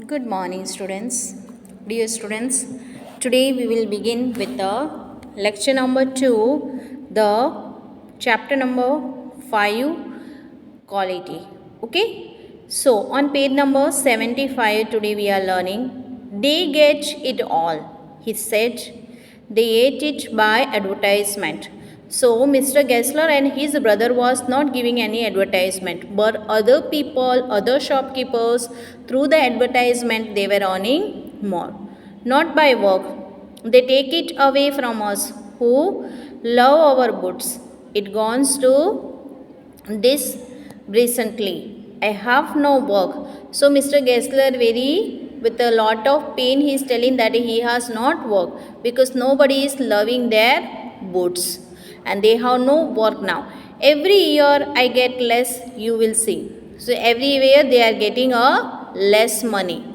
Good morning, students. Dear students, today we will begin with the lecture number 2, the chapter number 5, quality. Okay, so on page number 75, today we are learning they get it all. He said they ate it by advertisement. So Mr. Gessler and his brother was not giving any advertisement, but other people, other shopkeepers, through the advertisement they were earning more. Not by work. They take it away from us who love our boots. It goes to this recently. I have no work. So Mr. Gessler very with a lot of pain he is telling that he has not work because nobody is loving their boots and they have no work now. Every year I get less, you will see. So every year they are getting a less money.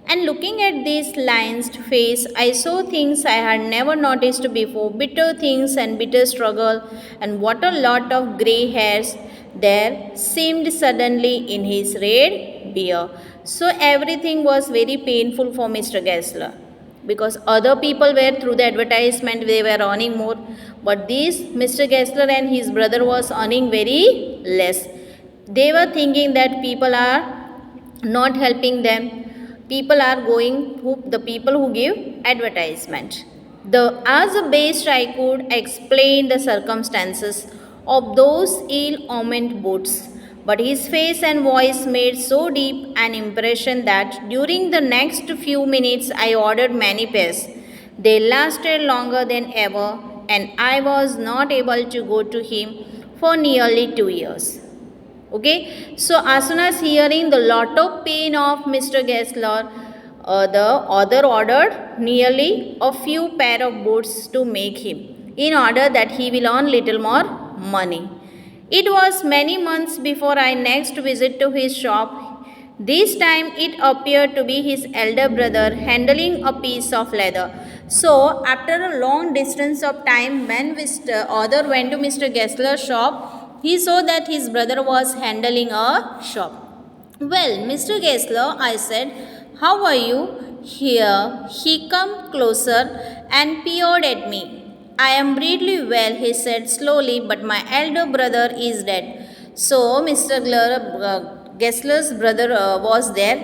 And looking at this lion's face, I saw things I had never noticed before, bitter things and bitter struggle, and what a lot of grey hairs there seemed suddenly in his red beard. So everything was very painful for Mr. Gessler because other people were through the advertisement they were earning more, but this Mr. Gessler and his brother was earning very less. They were thinking that people are not helping them, people are going the people who give advertisement. As best I could explain the circumstances of those ill-omened boots, but his face and voice made so deep an impression that during the next few minutes I ordered many pairs. They lasted longer than ever, and I was not able to go to him for nearly 2 years. Okay, so as soon as hearing the lot of pain of Mr. Gessler, the author ordered nearly a few pair of boots to make him in order that he will earn little more money. It was many months before I next visit to his shop. This time it appeared to be his elder brother handling a piece of leather. So after a long distance of time, when Mr. author went to Mr. Gessler's shop, he saw that his brother was handling a shop. Well, Mr. Gessler, I said, how are you? Here he come closer and peered at me. I am really well, he said slowly, but my elder brother is dead. So Mr. Gessler's brother was there,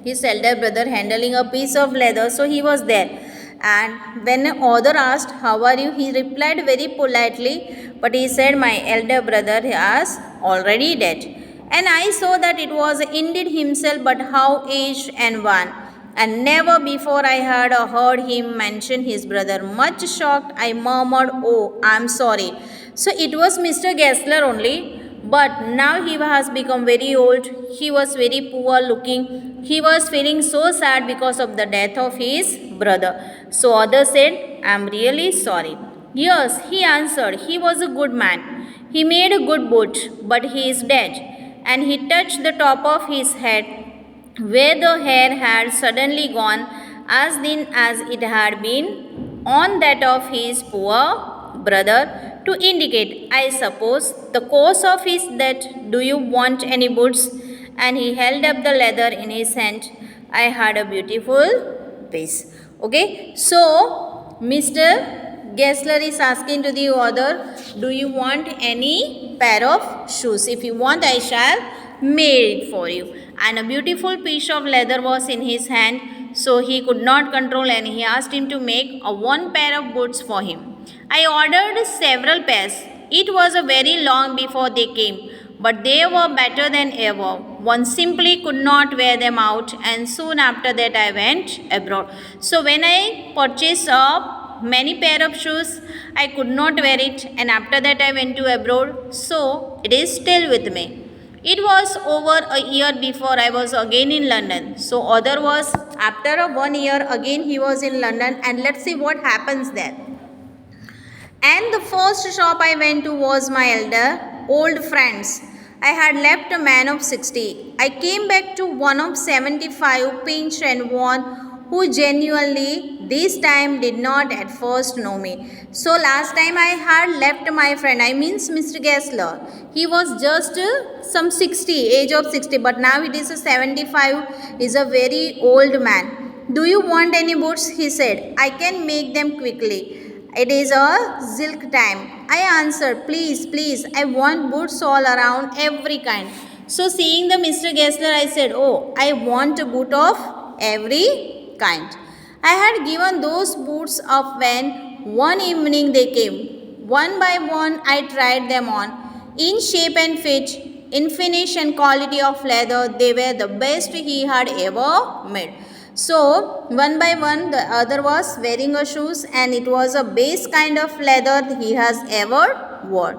his elder brother handling a piece of leather, so he was there. And when the author asked, how are you? He replied very politely, but he said, my elder brother is already dead. And I saw that it was indeed himself, but how aged and wan. And never before I had heard him mention his brother. Much shocked, I murmured, oh, I'm sorry. So it was Mr. Gessler only. But now he has become very old. He was very poor looking. He was feeling so sad because of the death of his brother. So others said, I am really sorry. Yes, he answered, he was a good man. He made a good boot, but he is dead. And he touched the top of his head, where the hair had suddenly gone as thin as it had been on that of his poor brother, to indicate, I suppose, the cause of his death. Do you want any boots? And he held up the leather in his hand. I had a beautiful piece. Okay, so Mr. Gessler is asking to the author, do you want any pair of shoes? If you want, I shall make it for you. And a beautiful piece of leather was in his hand, so he could not control, and he asked him to make one pair of boots for him. I ordered several pairs. It was a very long before they came, but they were better than ever. One simply could not wear them out, and soon after that I went abroad. So when I purchased many pair of shoes, I could not wear it, and after that I went to abroad. So it is still with me. It was over a year before I was again in London. So other was after 1 year again he was in London, and let's see what happens there. And the first shop I went to was my old friends. I had left a man of 60. I came back to one of 75, pinched and worn, who genuinely this time did not at first know me. So last time I had left my friend, I means Mr. Gessler. He was just some 60, age of 60, but now it is a 75, is a very old man. Do you want any boots? He said. I can make them quickly. It is a silk time. I answered, please, please, I want boots all around, every kind. So seeing the Mr. Gessler, I said, oh, I want a boot of every kind. I had given those boots up when one evening they came. One by one I tried them on. In shape and fit, in finish and quality of leather, they were the best he had ever made. So, one by one, the other was wearing a shoes and it was a base kind of leather he has ever worn.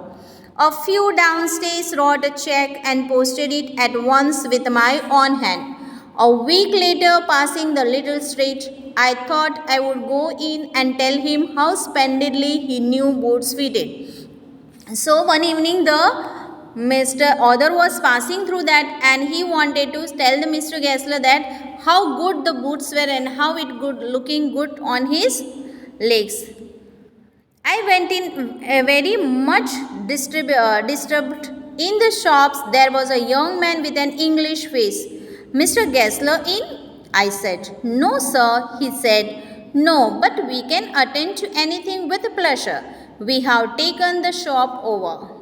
A few downstairs wrote a check and posted it at once with my own hand. A week later, passing the little street, I thought I would go in and tell him how splendidly he knew boots fitted. So, one evening, the Mr. Author was passing through that and he wanted to tell the Mr. Gessler that how good the boots were and how it good looking good on his legs. I went in very much disturbed. In the shops there was a young man with an English face. Mr. Gessler in? I said. No sir, he said. No, but we can attend to anything with pleasure. We have taken the shop over.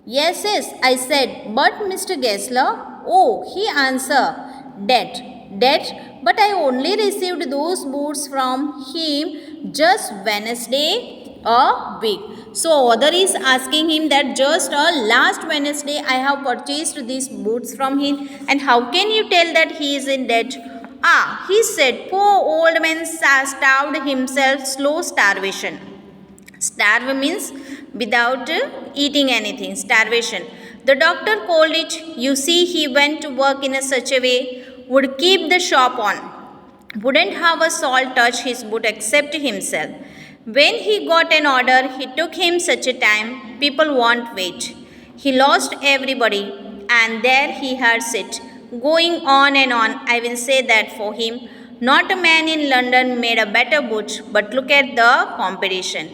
Yes, yes, I said, but Mr. Gessler? Oh, he answered, dead, but I only received those boots from him just Wednesday a week. So, author is asking him that just last Wednesday I have purchased these boots from him and how can you tell that he is in debt? Ah, he said, poor old man starved himself slow starvation. Starve means without eating anything, starvation. The doctor called it, you see, he went to work in such a way, would keep the shop on, wouldn't have a soul touch his boot except himself. When he got an order, he took him such a time, people won't wait. He lost everybody, and there he had sit, going on and on. I will say that for him, not a man in London made a better boot, but look at the competition.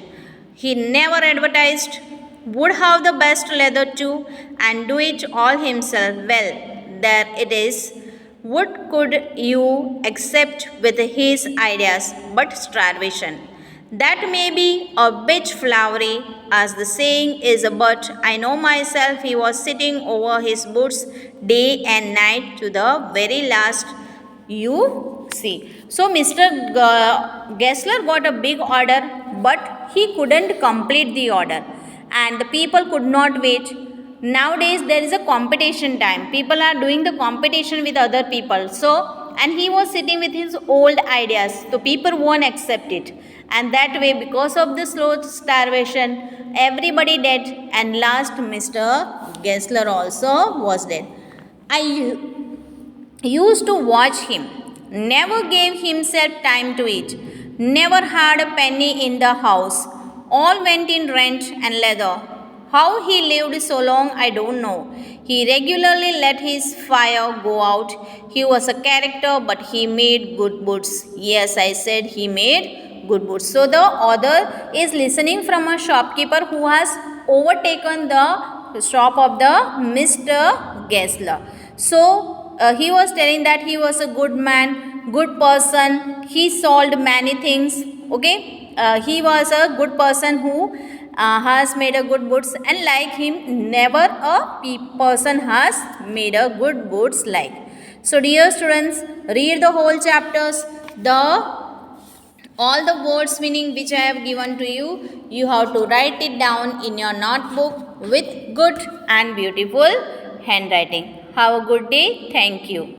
He never advertised, would have the best leather too, and do it all himself. Well, there it is. What could you accept with his ideas but starvation? That may be a bit flowery, as the saying is, but I know myself he was sitting over his boots day and night to the very last. You see. So, Mr. Gessler got a big order, but he couldn't complete the order and the people could not wait. Nowadays there is a competition time. People are doing the competition with other people. So, and he was sitting with his old ideas. So, people won't accept it. And that way, because of the slow starvation, everybody dead and last Mr. Gessler also was dead. I used to watch him. Never gave himself time to eat. Never had a penny in the house. All went in rent and leather. How he lived so long, I don't know. He regularly let his fire go out. He was a character, but he made good boots. Yes, I said he made good boots. So the author is listening from a shopkeeper who has overtaken the shop of the Mr. Gessler. So he was telling that he was a good man, good person. He solved many things. Okay, he was a good person who has made a good boots, and like him, never a person has made a good boots like. So, dear students, read the whole chapters. All the words meaning which I have given to you, you have to write it down in your notebook with good and beautiful handwriting. Have a good day. Thank you.